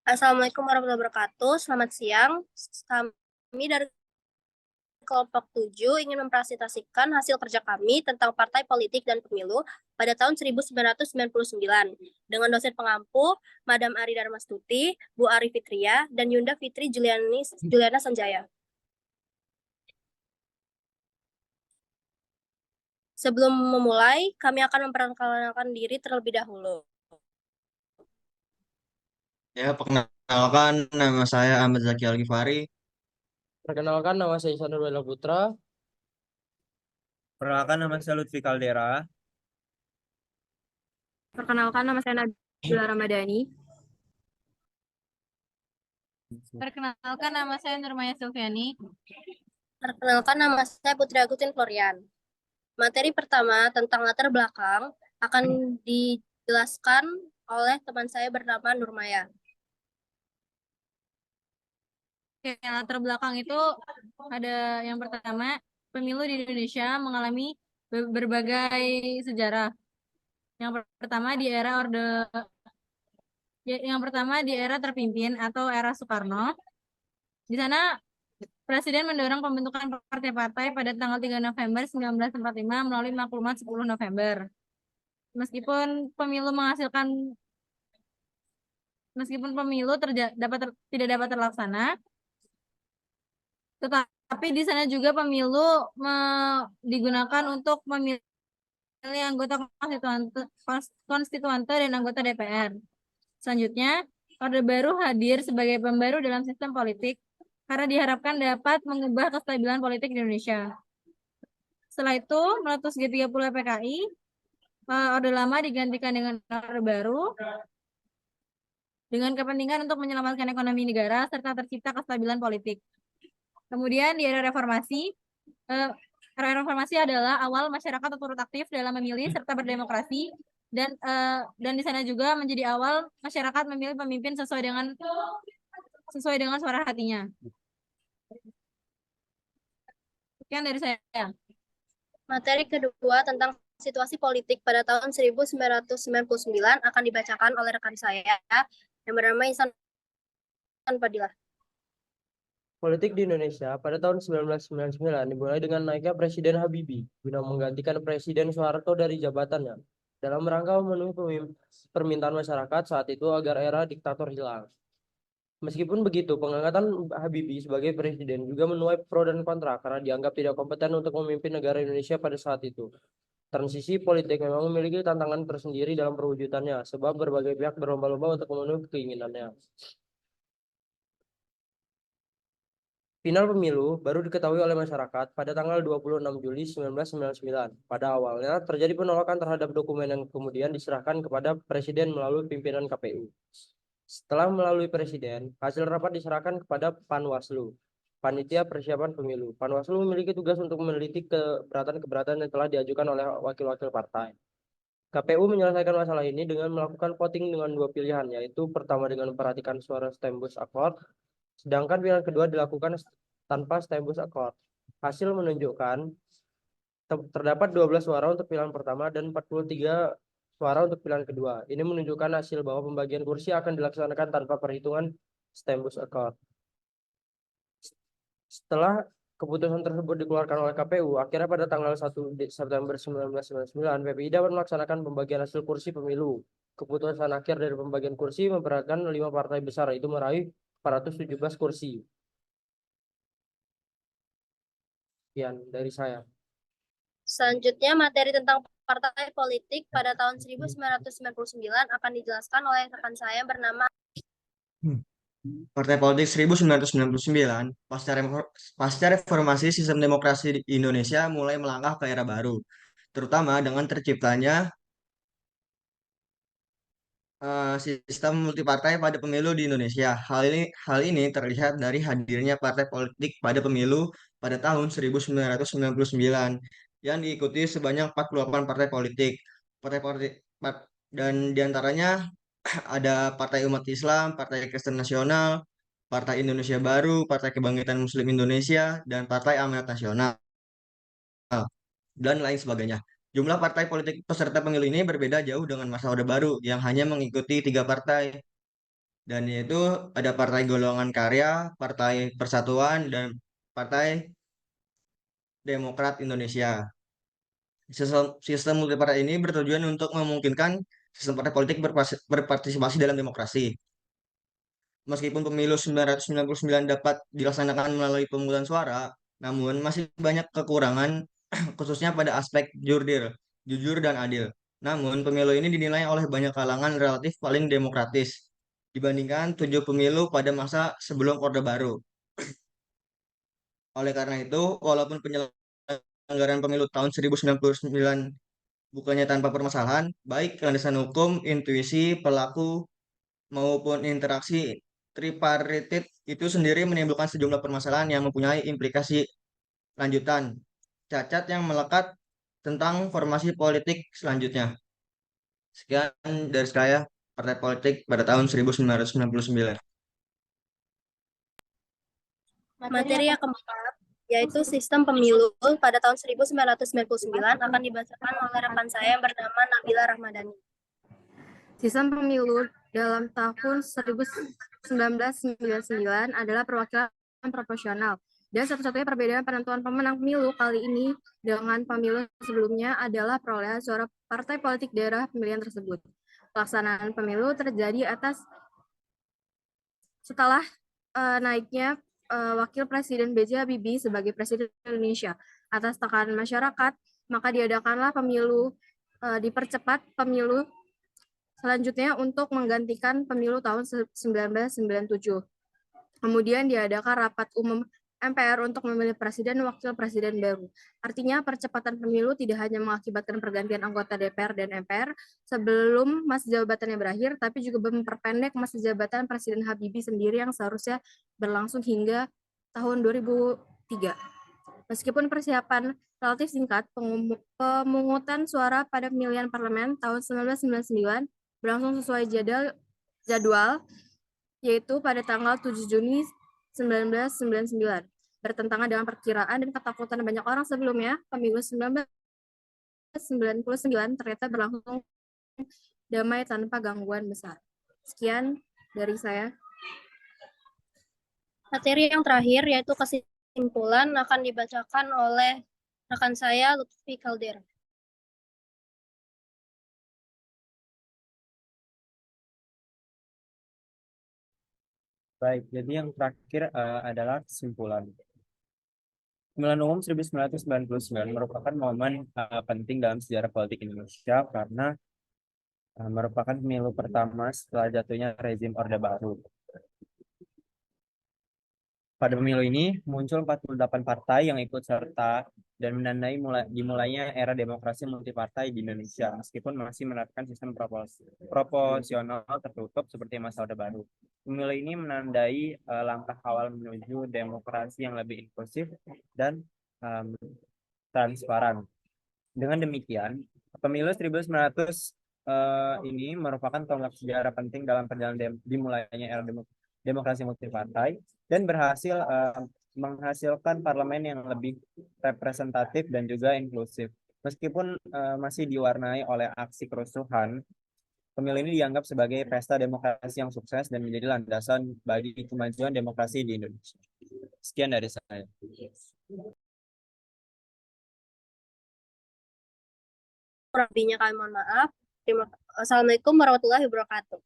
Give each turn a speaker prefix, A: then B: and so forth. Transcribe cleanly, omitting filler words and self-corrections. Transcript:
A: Assalamualaikum warahmatullahi wabarakatuh. Selamat siang. Kami dari kelompok 7 ingin mempresentasikan hasil kerja kami tentang partai politik dan pemilu pada tahun 1999 dengan dosen pengampu Madam Ari Darmastuti, Bu Ari Fitria, dan Yunda Fitri Juliana Sanjaya. Sebelum memulai, kami akan memperkenalkan diri terlebih dahulu.
B: Ya, perkenalkan nama saya Ahmad Zaki Al-Ghifari.
C: Perkenalkan, nama saya Ihsanul Wela Putra.
D: Perkenalkan nama saya Lutfi Kaldera.
A: Perkenalkan, nama saya Nabila Ramadhani.
E: Perkenalkan, nama saya Nurmaya Sulfiani.
A: Perkenalkan, nama saya Putri Agutin Florian. Materi pertama tentang latar belakang akan dijelaskan oleh teman saya bernama Nurmaya.
E: Oke, latar belakang itu ada yang pertama, pemilu di Indonesia mengalami berbagai sejarah. Yang pertama di era terpimpin atau era Soekarno. Di sana Presiden mendorong pembentukan partai-partai pada tanggal 3 November 1945 melalui maklumat 10 November. Meskipun pemilu menghasilkan Meskipun pemilu tidak dapat terlaksana, tetapi di sana juga pemilu digunakan untuk memilih anggota konstituante dan anggota DPR. Selanjutnya, Orde Baru hadir sebagai pembaru dalam sistem politik karena diharapkan dapat mengubah kestabilan politik di Indonesia. Setelah itu, meletus G30 PKI, Orde Lama digantikan dengan Orde Baru dengan kepentingan untuk menyelamatkan ekonomi negara serta tercipta kestabilan politik. Kemudian di era reformasi adalah awal masyarakat turut aktif dalam memilih serta berdemokrasi dan di sana juga menjadi awal masyarakat memilih pemimpin sesuai dengan suara hatinya. Sekian dari saya.
A: Materi kedua tentang situasi politik pada tahun 1999 akan dibacakan oleh rekan saya yang bernama Ihsan Fadilah.
C: Politik di Indonesia pada tahun 1999 dimulai dengan naiknya Presiden Habibie guna menggantikan Presiden Soeharto dari jabatannya dalam rangka memenuhi permintaan masyarakat saat itu agar era diktator hilang. Meskipun begitu, pengangkatan Habibie sebagai presiden juga menuai pro dan kontra karena dianggap tidak kompeten untuk memimpin negara Indonesia pada saat itu. Transisi politik memang memiliki tantangan tersendiri dalam perwujudannya, sebab berbagai pihak berlomba-lomba untuk memenuhi keinginannya. Final pemilu baru diketahui oleh masyarakat pada tanggal 26 Juli 1999. Pada awalnya terjadi penolakan terhadap dokumen yang kemudian diserahkan kepada Presiden melalui pimpinan KPU. Setelah melalui Presiden, hasil rapat diserahkan kepada Panwaslu, Panitia Persiapan Pemilu. Panwaslu memiliki tugas untuk meneliti keberatan-keberatan yang telah diajukan oleh wakil-wakil partai. KPU menyelesaikan masalah ini dengan melakukan voting dengan dua pilihan, yaitu pertama dengan memperhatikan suara stembus accord, sedangkan pilihan kedua dilakukan tanpa stembus accord. Hasil menunjukkan terdapat 12 suara untuk pilihan pertama dan 43 suara untuk pilihan kedua. Ini menunjukkan hasil bahwa pembagian kursi akan dilaksanakan tanpa perhitungan stembus accord. Setelah keputusan tersebut dikeluarkan oleh KPU, akhirnya pada tanggal 1 September 1999, PPI dapat melaksanakan pembagian hasil kursi pemilu. Keputusan akhir dari pembagian kursi memperhatikan 5 partai besar, itu meraih 417 kursi. Sekian dari saya.
A: Selanjutnya, materi tentang partai politik pada tahun 1999 akan dijelaskan oleh rekan saya bernama
B: Partai Politik 1999, pasca reformasi sistem demokrasi di Indonesia mulai melangkah ke era baru, terutama dengan terciptanya sistem multipartai pada pemilu di Indonesia. Hal ini terlihat dari hadirnya partai politik pada pemilu pada tahun 1999 yang diikuti sebanyak 48 partai politik. Partai politik dan diantaranya ada Partai Umat Islam, Partai Kristen Nasional, Partai Indonesia Baru, Partai Kebangkitan Muslim Indonesia, dan Partai Amanat Nasional, dan lain sebagainya. Jumlah partai politik peserta pemilu ini berbeda jauh dengan masa Orde Baru yang hanya mengikuti 3 partai. Dan yaitu ada Partai Golongan Karya, Partai Persatuan, dan Partai Demokrat Indonesia. Sistem multipartai ini bertujuan untuk memungkinkan sistem partai politik berpartisipasi dalam demokrasi. Meskipun pemilu 1999 dapat dilaksanakan melalui pemungutan suara, namun masih banyak kekurangan khususnya pada aspek jujur dan adil. Namun, pemilu ini dinilai oleh banyak kalangan relatif paling demokratis dibandingkan 7 pemilu pada masa sebelum Orde Baru. Oleh karena itu, walaupun penyelenggaraan pemilu tahun 1999 bukannya tanpa permasalahan, baik landasan hukum, intuisi, pelaku, maupun interaksi tripartit itu sendiri menimbulkan sejumlah permasalahan yang mempunyai implikasi lanjutan, cacat yang melekat tentang formasi politik selanjutnya. Sekian dari saya, partai politik pada tahun 1999.
A: Materi yang keempat, yaitu sistem pemilu pada tahun 1999 akan dibacakan oleh rekan saya yang bernama Nabila Rahmadani.
F: Sistem pemilu dalam tahun 1999 adalah perwakilan proporsional. Dan satu-satunya perbedaan penentuan pemenang pemilu kali ini dengan pemilu sebelumnya adalah perolehan suara partai politik daerah pemilihan tersebut. Pelaksanaan pemilu terjadi setelah naiknya Wakil Presiden B.J. Habibie sebagai Presiden Indonesia. Atas tekanan masyarakat, maka diadakanlah pemilu, dipercepat pemilu selanjutnya untuk menggantikan pemilu tahun 1997. Kemudian diadakan rapat umum MPR untuk memilih presiden dan wakil presiden baru. Artinya percepatan pemilu tidak hanya mengakibatkan pergantian anggota DPR dan MPR sebelum masa jabatannya berakhir, tapi juga memperpendek masa jabatan Presiden Habibie sendiri yang seharusnya berlangsung hingga tahun 2003. Meskipun persiapan relatif singkat, pemungutan suara pada pemilihan parlemen tahun 1999 berlangsung sesuai jadwal, yaitu pada tanggal 7 Juni 1999. Bertentangan dengan perkiraan dan ketakutan banyak orang sebelumnya, pemilu 1999 ternyata berlangsung damai tanpa gangguan besar. Sekian dari saya.
A: Materi yang terakhir, yaitu kesimpulan, akan dibacakan oleh rekan saya, Lutfi Kaldera.
D: Baik, jadi yang terakhir adalah kesimpulan. Pemilihan umum 1999 merupakan momen penting dalam sejarah politik Indonesia karena merupakan pemilu pertama setelah jatuhnya rezim Orde Baru. Pada pemilu ini muncul 48 partai yang ikut serta dan menandai dimulainya era demokrasi multipartai di Indonesia, meskipun masih menerapkan sistem proporsional tertutup seperti masa Orde Baru. Pemilu ini menandai langkah awal menuju demokrasi yang lebih inklusif dan transparan. Dengan demikian, pemilu 1900 ini merupakan tonggak sejarah penting dalam perjalanan dimulainya era demokrasi multipartai dan berhasil menghasilkan parlemen yang lebih representatif dan juga inklusif. Meskipun masih diwarnai oleh aksi kerusuhan, pemilu ini dianggap sebagai pesta demokrasi yang sukses dan menjadi landasan bagi kemajuan demokrasi di Indonesia. Sekian dari saya.
A: Kurang lebihnya kami mohon maaf. Assalamualaikum warahmatullahi wabarakatuh.